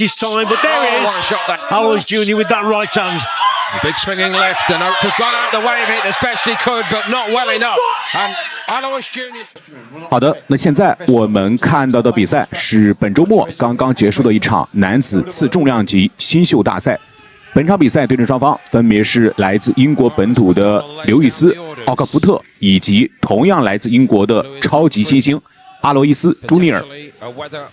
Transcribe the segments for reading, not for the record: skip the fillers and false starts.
This time, but there it is. Alois Jr. with that right hand. Big swinging left, and Oakford got out the way of it as best he could, but not well enough. And Alois Jr. 好的，那现在我们看到的比赛是本周末刚刚结束的一场男子次重量级新秀大赛。本场比赛对阵双方分别是来自英国本土的刘易斯·奥克福特，以及同样来自英国的超级新星阿罗伊斯·朱尼尔。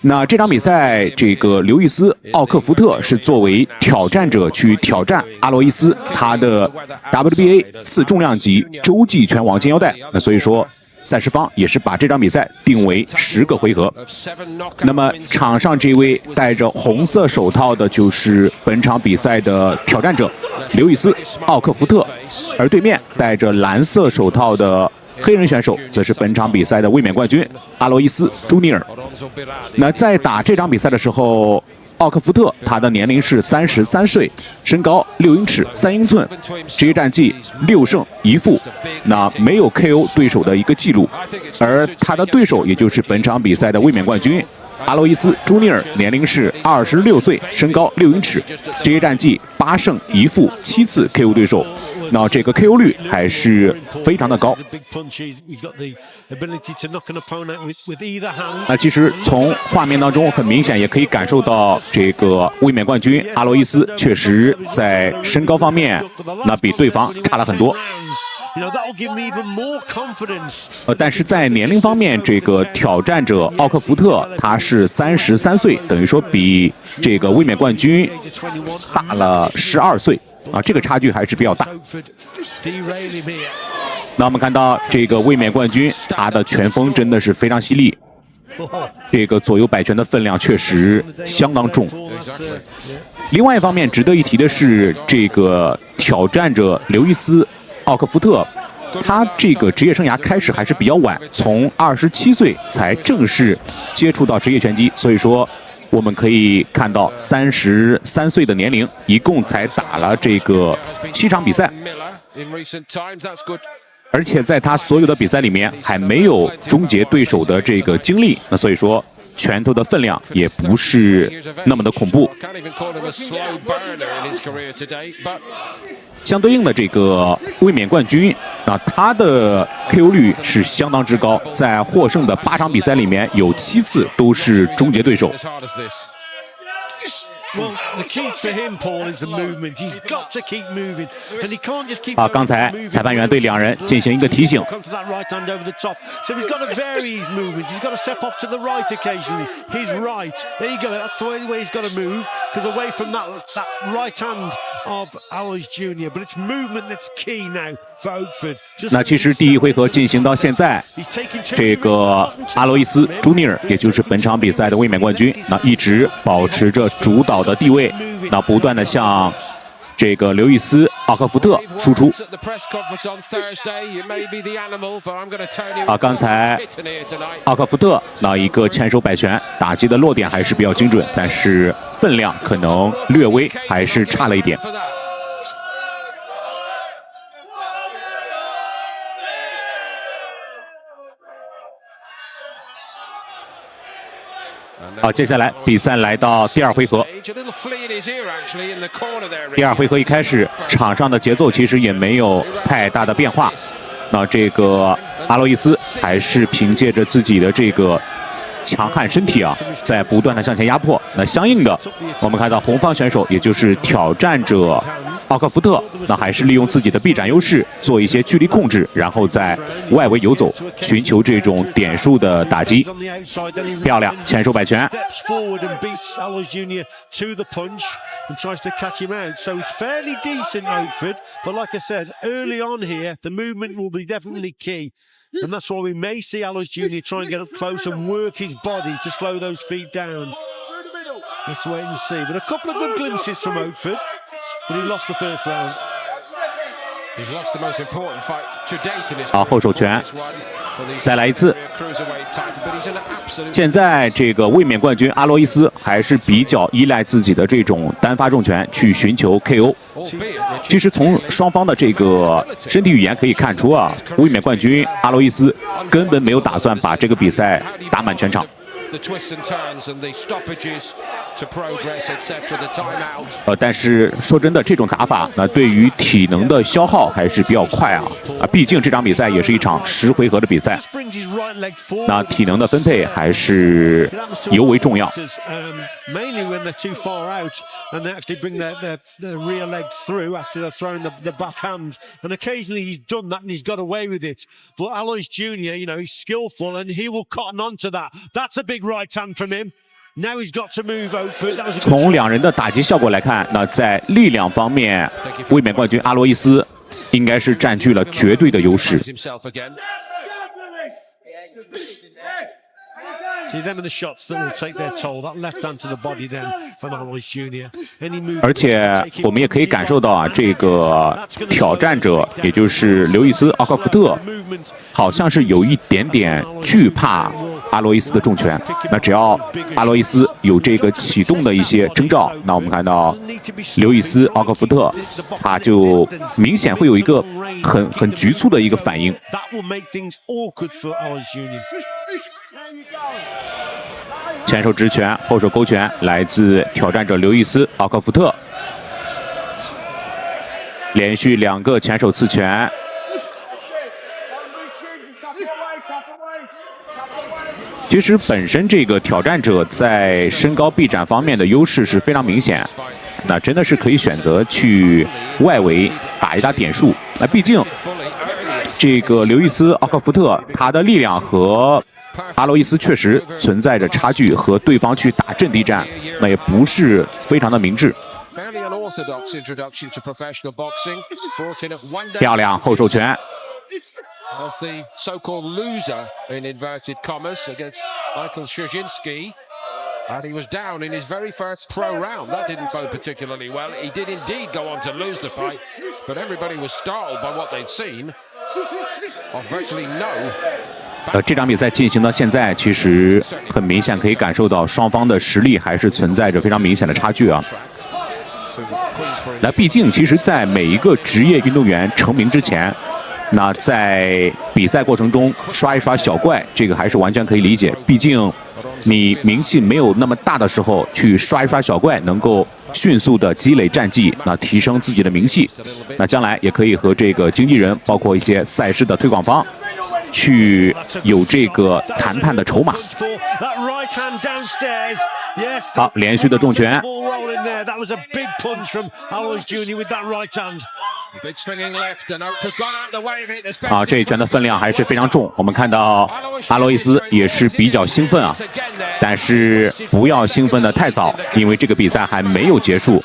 那这场比赛，这个刘易斯·奥克福特是作为挑战者去挑战阿罗伊斯他的 WBA 次重量级洲际拳王金腰带。那所以说，赛事方也是把这场比赛定为10个回合。那么场上这位戴着红色手套的就是本场比赛的挑战者刘易斯·奥克福特，而对面戴着蓝色手套的黑人选手则是本场比赛的卫冕冠军阿罗伊斯·朱尼尔。那在打这场比赛的时候，奥克福特他的年龄是33岁，身高6英尺3英寸，职业战绩6胜1负，那没有 KO 对手的一个记录。而他的对手也就是本场比赛的卫冕冠军阿罗伊斯·朱尼尔，年龄是26岁，身高6英尺，职业战绩8胜1负，7次 KO 对手。那这个 KO 率还是非常的高。那其实从画面当中很明显也可以感受到，这个卫冕冠军阿罗伊斯确实在身高方面那比对方差了很多。但是在年龄方面，这个挑战者奥克福特他是33岁，等于说比这个卫冕冠军大了12岁啊，这个差距还是比较大。那我们看到这个卫冕冠军，他的拳风真的是非常犀利，这个左右摆拳的分量确实相当重。另外一方面值得一提的是，这个挑战者刘易斯·奥克福特，他这个职业生涯开始还是比较晚，从27岁才正式接触到职业拳击，所以说我们可以看到33岁的年龄，一共才打了这个7场比赛，而且在他所有的比赛里面还没有终结对手的这个经历，那所以说拳头的分量也不是那么的恐怖。相对应的这个卫冕冠军啊，他的 KO 率是相当之高，在获胜的8场比赛里面有7次都是终结对手。刚才裁判员对两人进行一个提醒。那其实第一回合进行到现在，这个阿罗伊斯·朱尼尔，也就是本场比赛的卫冕冠军，那一直保持着主导的地位，那不断的向这个刘易斯·奥克福特输出。刚才奥克福特那一个前手摆拳打击的落点还是比较精准，但是分量可能略微还是差了一点。接下来比赛来到第二回合。第二回合一开始，场上的节奏其实也没有太大的变化。那这个阿罗伊斯还是凭借着自己的这个强悍身体啊，在不断的向前压迫。那相应的，我们看到红方选手，也就是挑战者奥克福特，那还是利用自己的臂展优势做一些距离控制，然后在外围游走，寻求这种点数的打击。漂亮，前手摆拳。And tries to catch him out. So it's fairly decent, Oakford. But like I said, early on here, the movement will be definitely key. And that's why we may see Alois Jr. try and get up close and work his body to slow those feet down. Let's wait and see. But a couple of good glimpses from Oakford. But he lost the first round. He's lost the most important fight to date in this. 后手拳。再来一次。现在这个卫冕冠军阿罗伊斯还是比较依赖自己的这种单发重拳去寻求 KO。其实从双方的这个身体语言可以看出啊，卫冕冠军阿罗伊斯根本没有打算把这个比赛打满全场。the twists and turns and the stoppages to progress, etc. The timeout. 但是说真的，这种打法那对于体能的消耗还是比较快啊。毕竟这场比赛也是一场10回合的比赛，那体能的分配还是尤为重要。Mainly when they're too far out and they actually bring their rear leg through after they're throwing the backhand. And occasionally he's done that and he's got away with it. But Alois Jr., you know, he's skillful and he will cotton on to that. That's a big right hand from him. Now he's got to move over. 从两人的打击效果来看，那在力量方面，卫冕冠军阿罗伊斯应该是占据了绝对的优势。See them are the shots that will take their toll. That left hand to the body then from Alois Jr. 而且我们也可以感受到啊，这个挑战者，也就是刘易斯·奥克福特，好像是有一点点惧怕阿罗伊斯的重拳。那只要阿罗伊斯有这个启动的一些征兆，那我们看到刘易斯·奥克福特，他就明显会有一个很局促的一个反应。前手直拳，后手勾拳，来自挑战者刘易斯·奥克福特，连续2个前手刺拳。其实本身这个挑战者在身高臂展方面的优势是非常明显，那真的是可以选择去外围打一打点数。那毕竟这个刘易斯·奥克福特他的力量和阿罗伊斯确实存在着差距，和对方去打阵地战，那也不是非常的明智。漂亮后手拳。As the so-called loser in inverted commas against Michael Szczerzinski. And he was down in his very first pro round. That didn't go particularly well. He did indeed go on to lose the fight, but everybody was startled by what they'd seen. Of virtually no. 这场比赛进行到现在，其实很明显可以感受到双方的实力还是存在着非常明显的差距啊。那毕竟，其实，在每一个职业运动员成名之前，那在比赛过程中刷一刷小怪，这个还是完全可以理解。毕竟你名气没有那么大的时候，去刷一刷小怪，能够迅速的积累战绩，那提升自己的名气，那将来也可以和这个经纪人，包括一些赛事的推广方，去有这个谈判的筹码。好，连续的重拳。啊，这一拳的分量还是非常重。我们看到阿罗伊斯也是比较兴奋啊，但是不要兴奋的太早，因为这个比赛还没有结束。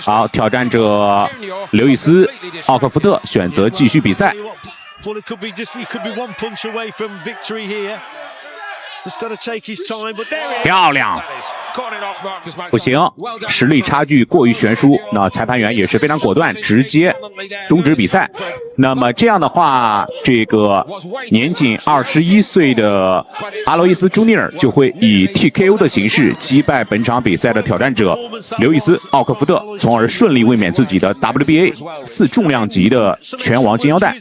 好，挑战者刘易斯·奥克福特选择继续比赛。漂亮，不行，实力差距过于悬殊。那裁判员也是非常果断，直接终止比赛。那么这样的话，这个年仅21岁的阿罗伊斯·朱尼尔就会以 TKO 的形式击败本场比赛的挑战者刘易斯·奥克福特，从而顺利卫冕自己的 WBA 次重量级的拳王金腰带。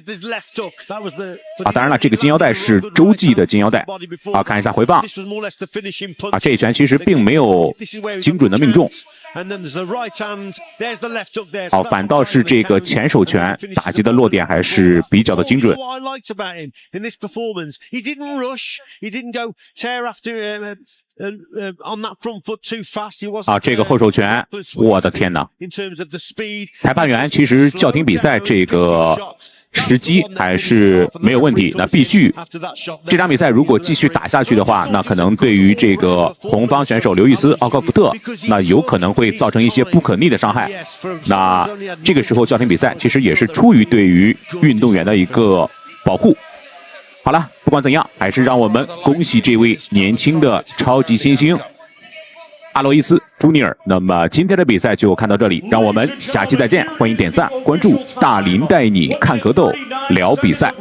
啊，当然了，这个金腰带是洲际的金腰带。啊，看一下回放。啊，这一拳其实并没有精准的命中。好，反倒是这个前手拳打击的落点还是比较的精准。啊，这个后手拳，我的天哪！裁判员其实叫停比赛这个时机还是没有问题。那必须这场比赛如果继续打下去的话，那可能对于这个红方选手刘易斯·奥克福特，那有可能会造成一些不可逆的伤害。那这个时候叫停比赛，其实也是出于对于运动员的一个保护。好了，不管怎样，还是让我们恭喜这位年轻的超级新星阿罗伊斯·朱尼尔。那么今天的比赛就看到这里，让我们下期再见。欢迎点赞、关注大林带你看格斗、聊比赛。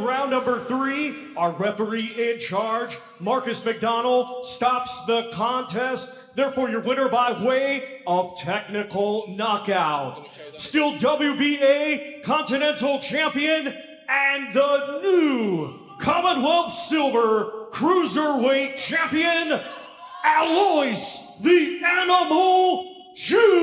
Our referee in charge, Marcus McDonald, stops the contest. Therefore, your winner by way of technical knockout. Still WBA Continental Champion and the new Commonwealth Silver Cruiserweight Champion, Alois the Animal Juice.